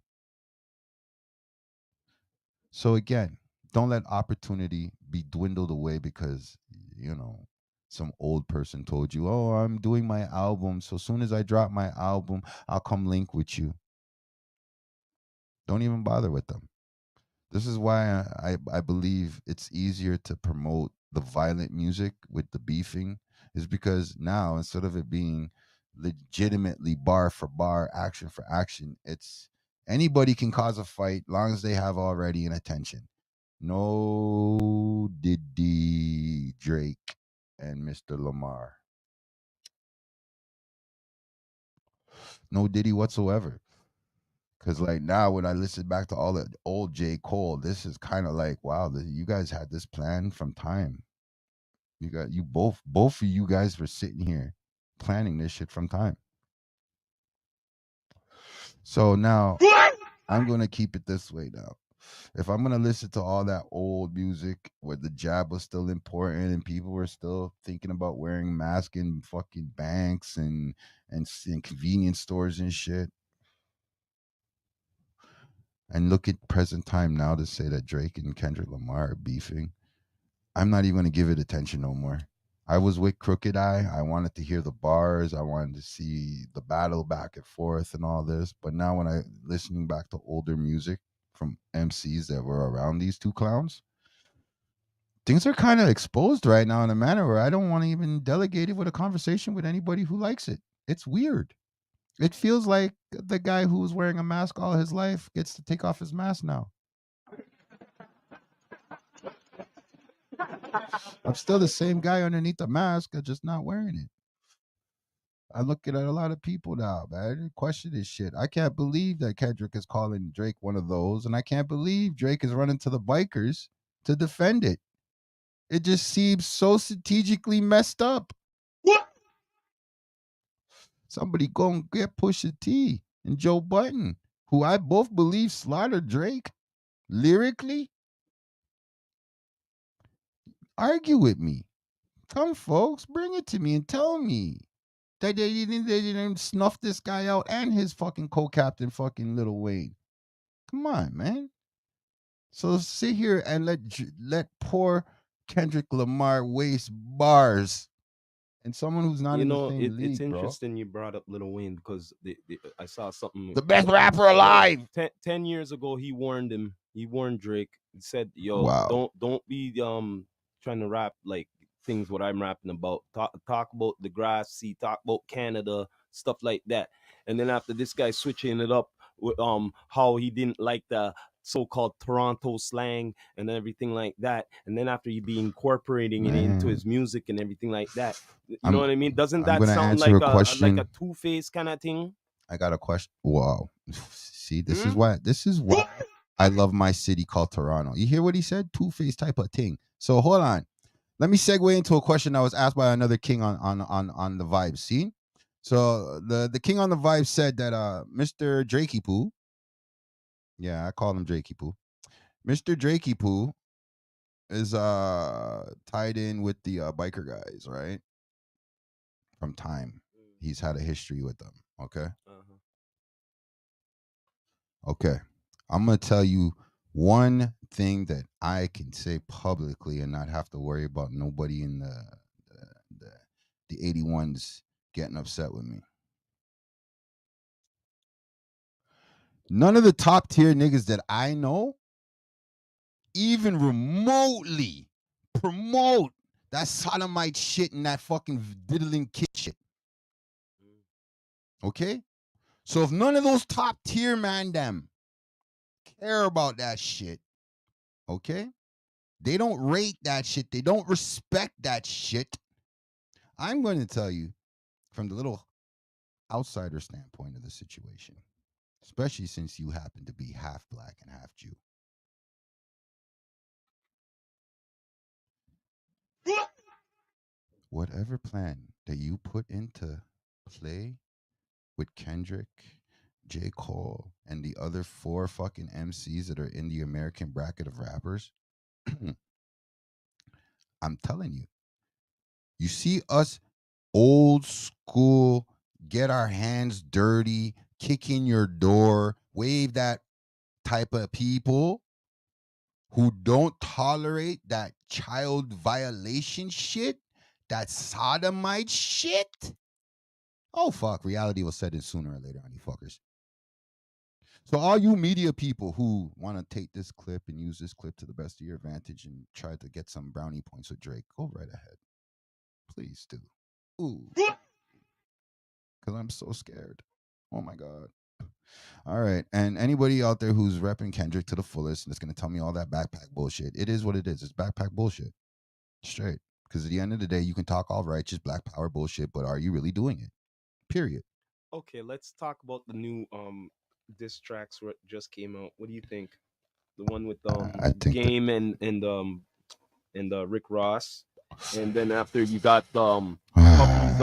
So again, don't let opportunity be dwindled away because, you know, some old person told you, "Oh, I'm doing my album. So soon as I drop my album, I'll come link with you." Don't even bother with them. This is why I believe it's easier to promote the violent music with the beefing, is because now instead of it being legitimately bar for bar, action for action, it's anybody can cause a fight long as they have already an attention. No Diddy, Drake, and Mr. Lamar. No Diddy whatsoever. Cause like now when I listen back to all the old J. Cole, this is kind of like, wow, you guys had this plan from time. You both of you guys were sitting here planning this shit from time. So now I'm gonna keep it this way now. If I'm gonna listen to all that old music where the jab was still important and people were still thinking about wearing masks in fucking banks and convenience stores and shit, and look at present time now to say that Drake and Kendrick Lamar are beefing, I'm not even gonna give it attention no more. I was with Crooked Eye. I wanted to hear the bars. I wanted to see the battle back and forth and all this. But now when I listening back to older music from MCs that were around these two clowns, things are kind of exposed right now in a manner where I don't want to even delegate it with a conversation with anybody who likes it. It's weird. It feels like the guy who was wearing a mask all his life gets to take off his mask now. I'm still the same guy underneath the mask, I'm just not wearing it. I'm looking at a lot of people now, man. Question this shit. I can't believe that Kendrick is calling Drake one of those, and I can't believe Drake is running to the bikers to defend it. It just seems so strategically messed up. Somebody go and get Pusha T and Joe Budden, who I both believe slaughtered Drake lyrically. Argue with me. Come, folks, bring it to me and tell me that they didn't snuff this guy out and his fucking co-captain, fucking Lil Wayne. Come on, man. So sit here and let poor Kendrick Lamar waste bars and someone who's not You in the know, same it's league, bro. interesting you brought up Lil Wayne because I saw something The best rapper alive. 10 years ago. He warned him. He warned Drake. He said, "Yo, Wow. don't be trying to rap like things what I'm rapping about. Talk about the grass, see, talk about Canada, stuff like that." And then after this guy switching it up with how he didn't like the so-called Toronto slang and everything like that, and then after he be incorporating it into Man, his music and everything like that, you know I'm what I mean? Doesn't I'm that gonna sound answer like a a question. two-face kind of thing? I got a question. Wow. See, this is Hmm? why I love my city called Toronto. You hear what he said? Two-face type of thing. So hold on. Let me segue into a question that was asked by another king on the vibes. See? So the king on the vibes said that Mr. Drakey Poo, yeah, I call him Drakey Poo. Mr. Drakey Poo is tied in with the biker guys, right? From time. He's had a history with them. Okay. Okay. I'm gonna tell you one thing that I can say publicly and not have to worry about nobody in the 81s getting upset with me. None of the top tier niggas that I know even remotely promote that sodomite shit and that fucking diddling kid shit. Okay? So if none of those top tier man them care about that shit, okay? They don't rate that shit. They don't respect that shit. I'm going to tell you from the little outsider standpoint of the situation, especially since you happen to be half black and half Jew. Whatever plan that you put into play with Kendrick, J. Cole, and the other 4 fucking MCs that are in the American bracket of rappers, I'm telling you, you see us old school, get our hands dirty, kick in your door, wave that type of people who don't tolerate that child violation shit, that sodomite shit. Oh, fuck. Reality will set in sooner or later on you fuckers. So all you media people who want to take this clip and use this clip to the best of your advantage and try to get some brownie points with Drake, go right ahead. Please do. Ooh. Because I'm so scared. Oh, my God. All right. And anybody out there who's repping Kendrick to the fullest and is going to tell me all that backpack bullshit, it is what it is. It's backpack bullshit. Straight. Because at the end of the day, you can talk all righteous black power bullshit, but are you really doing it? Period. Okay, let's talk about the new diss tracks what just came out. What do you think? The one with I think Game and Rick Ross, and then after you got Puffy's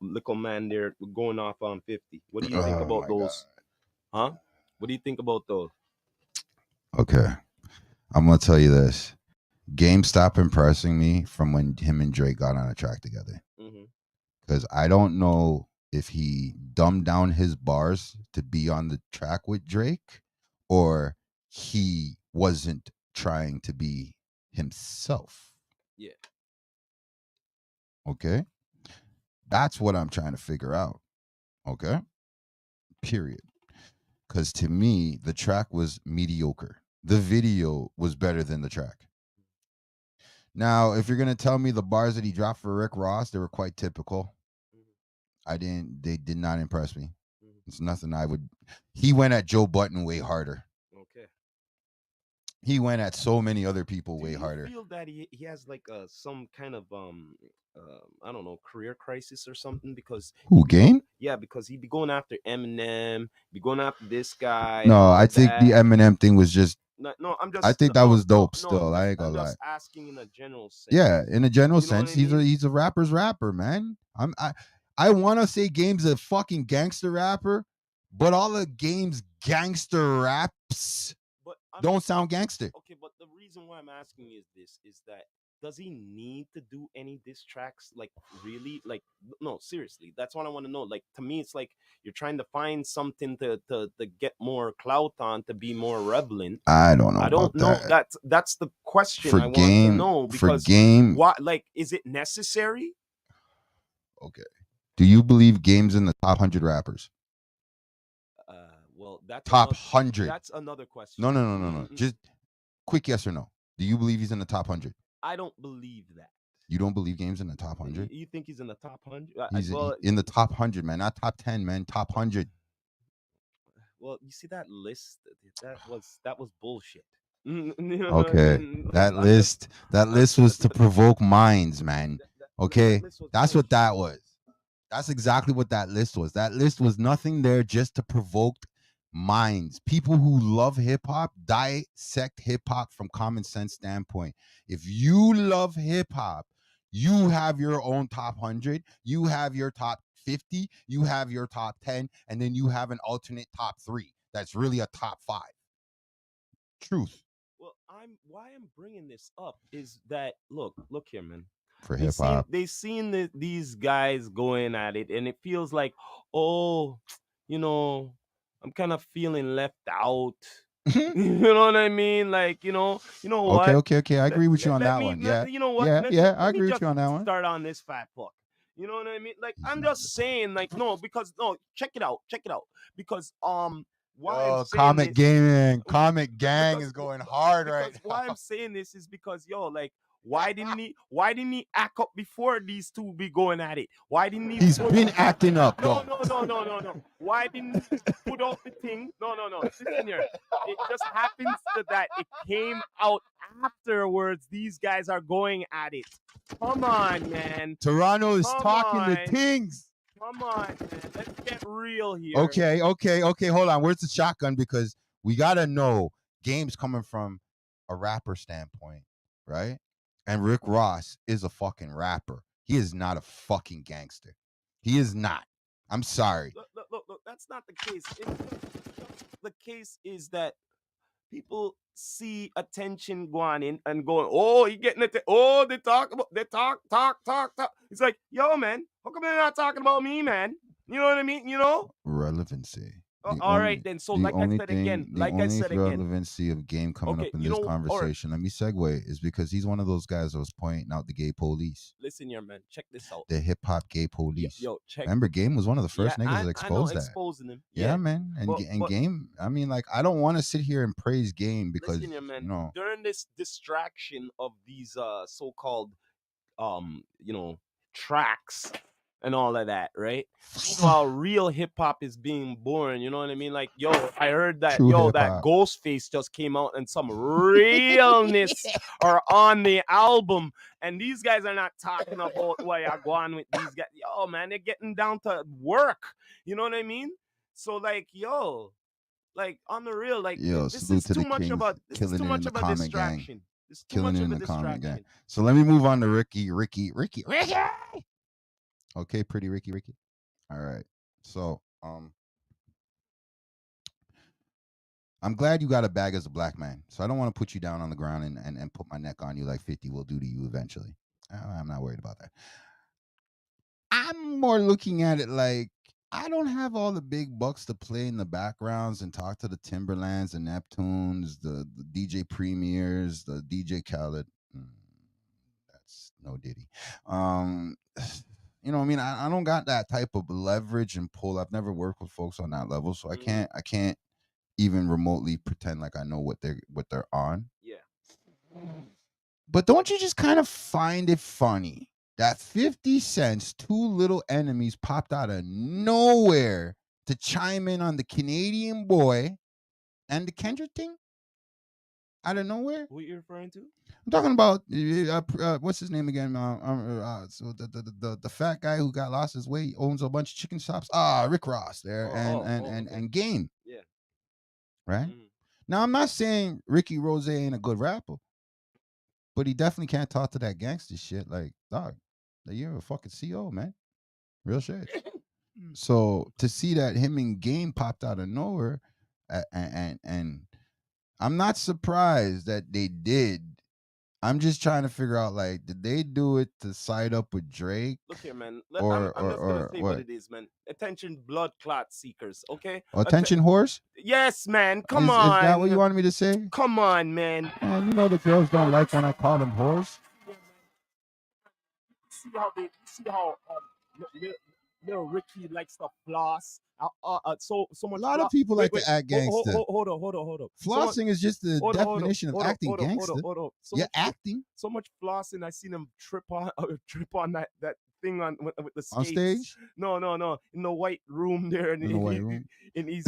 little man there going off on 50. What do you think about those? God. Huh? What do you think about those? Okay. I'm going to tell you this. Game stopped impressing me from when him and Drake got on a track together. Because I don't know if he dumbed down his bars to be on the track with Drake or he wasn't trying to be himself. Yeah. Okay? That's what I'm trying to figure out. Okay? Period. Because to me, the track was mediocre. The video was better than the track. Now, if you're going to tell me the bars that he dropped for Rick Ross, they were quite typical. They did not impress me. It's nothing I would. He went at Joe Button way harder. Okay. He went at so many other people way harder. Do you feel that he has like some kind of I don't know, career crisis or something? Because who Game? Yeah, because he'd be going after Eminem, be going after this guy. No, I think the Eminem thing was just. No, I'm just. I think that was dope. Still, I ain't gonna lie. I'm just asking in a general sense. Yeah, in a general You know sense, he's a rapper's rapper, man. I want to say Game's a fucking gangster rapper, but all the Game's gangster raps don't sound gangster. Okay, but the reason why I'm asking is that does he need to do any diss tracks? Like, really? Like, no, seriously. That's what I want to know. Like, to me, it's like you're trying to find something to get more clout on, to be more relevant. I don't know. I don't know. That. That's the question for I want Game, to know. Because for Game, why? Like, is it necessary? Okay. Do you believe Game's in the top 100 rappers? Well, that's top 100. That's another question. No. Just quick yes or no. Do you believe he's in the top 100? I don't believe that. You don't believe Game's in the top 100? You think he's in the top 100? He's in the top 100, man. Not top 10, man. Top 100. Well, you see that list? That was bullshit. Okay. That list was to provoke minds, man. Okay? That's what that was. That's exactly what that list was. That list was nothing there just to provoke minds. People who love hip hop dissect hip hop from common sense standpoint. If you love hip hop, you have your own top 100, you have your top 50, you have your top 10, and then you have an alternate top 3. That's really a top 5. Truth. Well, I'm bringing this up is that look here, man. For hip hop. They seen these guys going at it, and it feels like, oh, you know, I'm kind of feeling left out. You know what I mean? Like, you know Okay, what? okay. I agree with you on Let that me, one. Yeah. you know what? Yeah. I Let me agree with just you on that one. start on this fat fuck. You know what I mean? Like, He's I'm not just saying, like, no, because no, check it out, because why I'm Yo, saying Comic this, Gaming, Comic Gang because is going hard right because now. why I'm saying this is because, yo, like, why didn't he act up before these two be going at it? Why didn't he? He's been acting up, No, though. no. Why didn't he put out the thing? No. Listen here. It just happens that it came out afterwards. These guys are going at it. Come on, man. Toronto is Come talking the on. things. Come on, man. Let's get real here. Okay. Hold on. Where's the shotgun? Because we gotta know games coming from a rapper standpoint, right? And Rick Ross is a fucking rapper. He is not a fucking gangster. He is not. I'm sorry. Look. That's not the case. The case is that people see attention going in and going, oh, he getting it. Oh, they talk. It's like, yo, man, how come they're not talking about me, man? You know what I mean? You know? Relevancy. All right, then. So, like I said again, Relevancy of game coming okay, up in you this know, conversation. Let me segue is because he's one of those guys that was pointing out the gay police, listen here, man. Check this out. the hip hop gay police. Yo, check. Remember, Game was one of the first niggas that exposed that. Exposing him. Yeah, man. And Game, I mean, like, I don't want to sit here and praise Game because listen here, man. you know, During this distraction of these so-called tracks and all of that, right? While real hip hop is being born, you know what I mean? Like, yo, I heard that that Ghostface just came out and some realness are on the album, and these guys are not talking about why I go on with these guys. Yo, man, they're getting down to work. You know what I mean? So, like, yo, like, on the real, like, this is too much of a distraction. It's too much of a distraction. So let me move on to Ricky. Okay, pretty Ricky. All right. So, I'm glad you got a bag as a black man. So I don't want to put you down on the ground and put my neck on you like 50 will do to you eventually. I'm not worried about that. I'm more looking at it like I don't have all the big bucks to play in the backgrounds and talk to the Timberlands and Neptunes, the DJ Premiers, the DJ Khaled. That's no Diddy. You know what I mean? I don't got that type of leverage and pull. I've never worked with folks on that level, so I can't even remotely pretend like I know what they're on. Yeah. But don't you just kind of find it funny that 50 Cent's Two Little Enemies popped out of nowhere to chime in on the Canadian Boy and the Kendrick thing? Out of nowhere? What you're referring to? I'm talking about what's his name again? So the fat guy who got lost his way, owns a bunch of chicken shops. Rick Ross there, and Game. Yeah. Right. Mm-hmm. Now I'm not saying Ricky Rose ain't a good rapper, but he definitely can't talk to that gangster shit. Like, dog, you're a fucking CO, man. Real shit. So to see that him and Game popped out of nowhere, and I'm not surprised that they did. I'm just trying to figure out, like, did they do it to side up with Drake? Look here, man. I'm just gonna say what it is, man. Attention, blood clot seekers. Okay. Attention, horse. Yes, man. Come on. Is that what you wanted me to say? Come on, man. Man, you know the girls don't like when I call them horse. See how little Ricky likes to floss. So much. A lot of people like to act gangster. Hold on. Flossing is just the definition of acting gangster. You're acting. So much flossing. I seen him trip on that thing on with the skates. On stage? No. In the white room there, and he's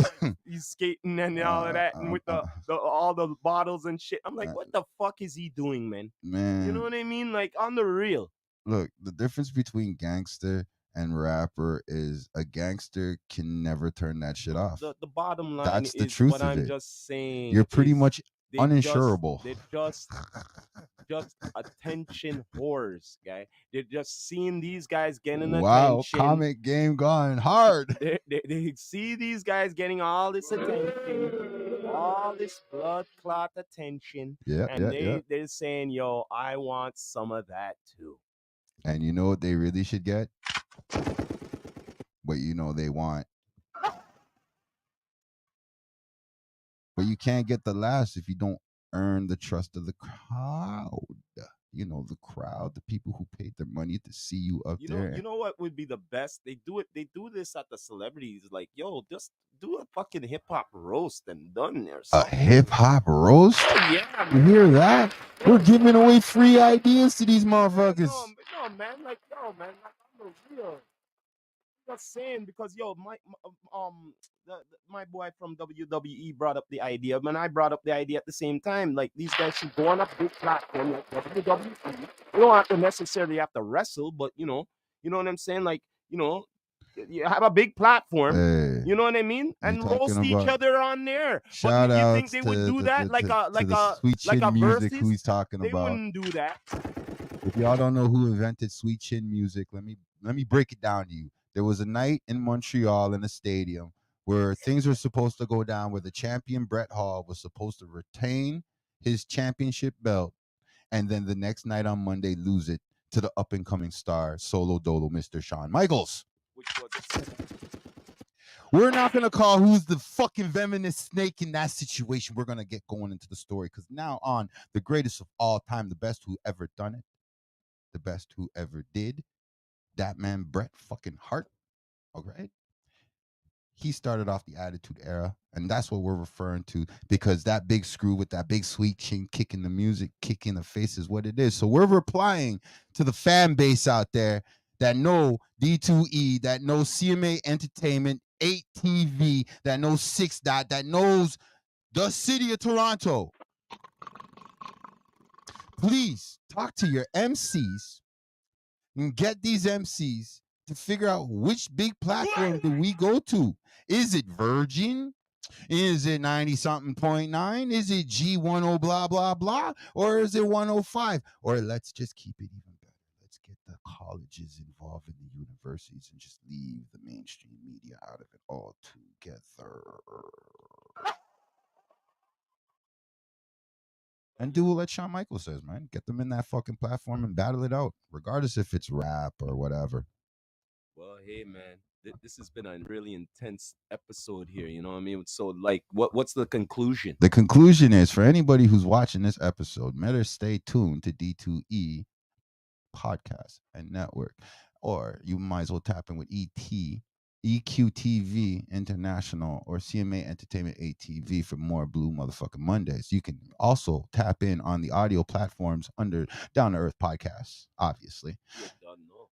skating and all of that, and with the all the bottles and shit. I'm like, what the fuck is he doing, man? Man, you know what I mean? Like, on the real. Look, the difference between gangster and rapper is a gangster can never turn that shit off. The bottom line That's the is truth what of I'm it. just saying. You're pretty much uninsurable. They're just attention whores, guy. They're just seeing these guys getting attention. Wow, Comic Game gone hard. They see these guys getting all this attention, all all this blood clot attention, Yeah, and yeah, yeah. they're saying, "Yo, I want some of that too." And you know what they really should get? What you know they want. But you can't get the last if you don't earn the trust of the crowd. You know, the crowd, the people who paid their money to see you up there. You know what would be the best? They do it. They do this at the celebrities. Like, yo, just do a fucking hip hop roast and done or A something. hip hop roast? Oh, yeah, You man. hear that? We're giving away free ideas to these motherfuckers. No, man. Like, yo, man. Like, I'm a real. Just saying because yo, my boy from WWE brought up the idea, and I brought up the idea at the same time. Like these guys should go on a big platform like WWE. You don't have to necessarily have to wrestle, but you know what I'm saying. Like you have a big platform. Hey, You know what I mean, and roast each other on there. Shout But you out think they would do that like a Sweet Chin music versus? who he's talking They about. wouldn't do that. If y'all don't know who invented Sweet Chin music, let me break it down to you. There was a night in Montreal in a stadium where things were supposed to go down, where the champion Bret Hall was supposed to retain his championship belt, and then the next night on Monday lose it to the up and coming star Solo Dolo, Mr. Shawn Michaels. Which was We're not gonna call who's the fucking venomous snake in that situation. We're gonna get going into the story because now on the greatest of all time, the best who ever done it, the best who ever did, that man Bret fucking Hart. Okay, he started off the Attitude Era, and that's what we're referring to because that big screw with that big sweet chin kicking the music, kicking the face is what it is. So we're replying to the fan base out there that know D2E, that knows CMA Entertainment, 8TV, that knows 6 Dot, that knows the city of Toronto. Please talk to your MCs and get these MCs to figure out which big platform do we go to. Is it Virgin? Is it 90 something 0.9? Is it G10 blah blah blah? Or is it 105? Or let's just keep it even better. Let's get the colleges involved in the universities and just leave the mainstream media out of it altogether. And do what Shawn Michaels says, man. Get them in that fucking platform and battle it out, regardless if it's rap or whatever. Well, hey man, this has been a really intense episode here. You know what I mean? So, like, what's the conclusion? The conclusion is for anybody who's watching this episode, better stay tuned to D2E podcast and network, or you might as well tap in with EQTV International or CMA Entertainment ATV for more Blue Motherfucking Mondays. You can also tap in on the audio platforms under Down to Earth Podcasts, obviously.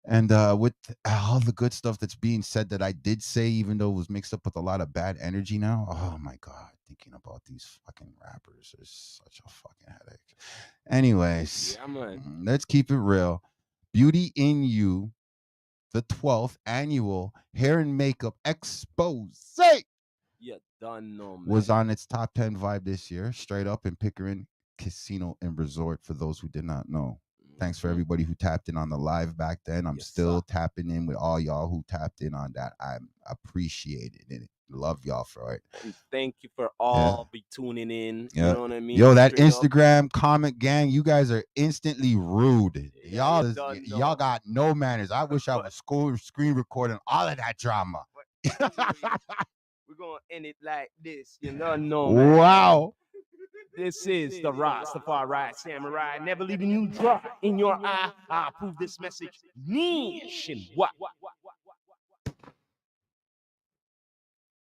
And with all the good stuff that's being said that I did say, even though it was mixed up with a lot of bad energy now, oh my God, thinking about these fucking rappers is such a fucking headache. Anyways, Yeah, man. Let's keep it real. Beauty in You, the 12th annual Hair and Makeup Expose. Yeah, done, no, man. Was on its top 10 vibe this year, straight up in Pickering Casino and Resort, for those who did not know. Thanks for everybody who tapped in on the live back then. I'm still tapping in with all y'all who tapped in on that. I appreciate it. Love y'all for it. And thank you for all be tuning in. Yeah. You know what I mean? Yo, that Instagram comment gang, you guys are instantly rude. Yeah, y'all got no manners. I wish I was screen recording all of that drama. We're gonna end it like this. You know, man. Wow. This is the Rastafari Samurai, never leaving you dry in your eye. I approve this message nationwide.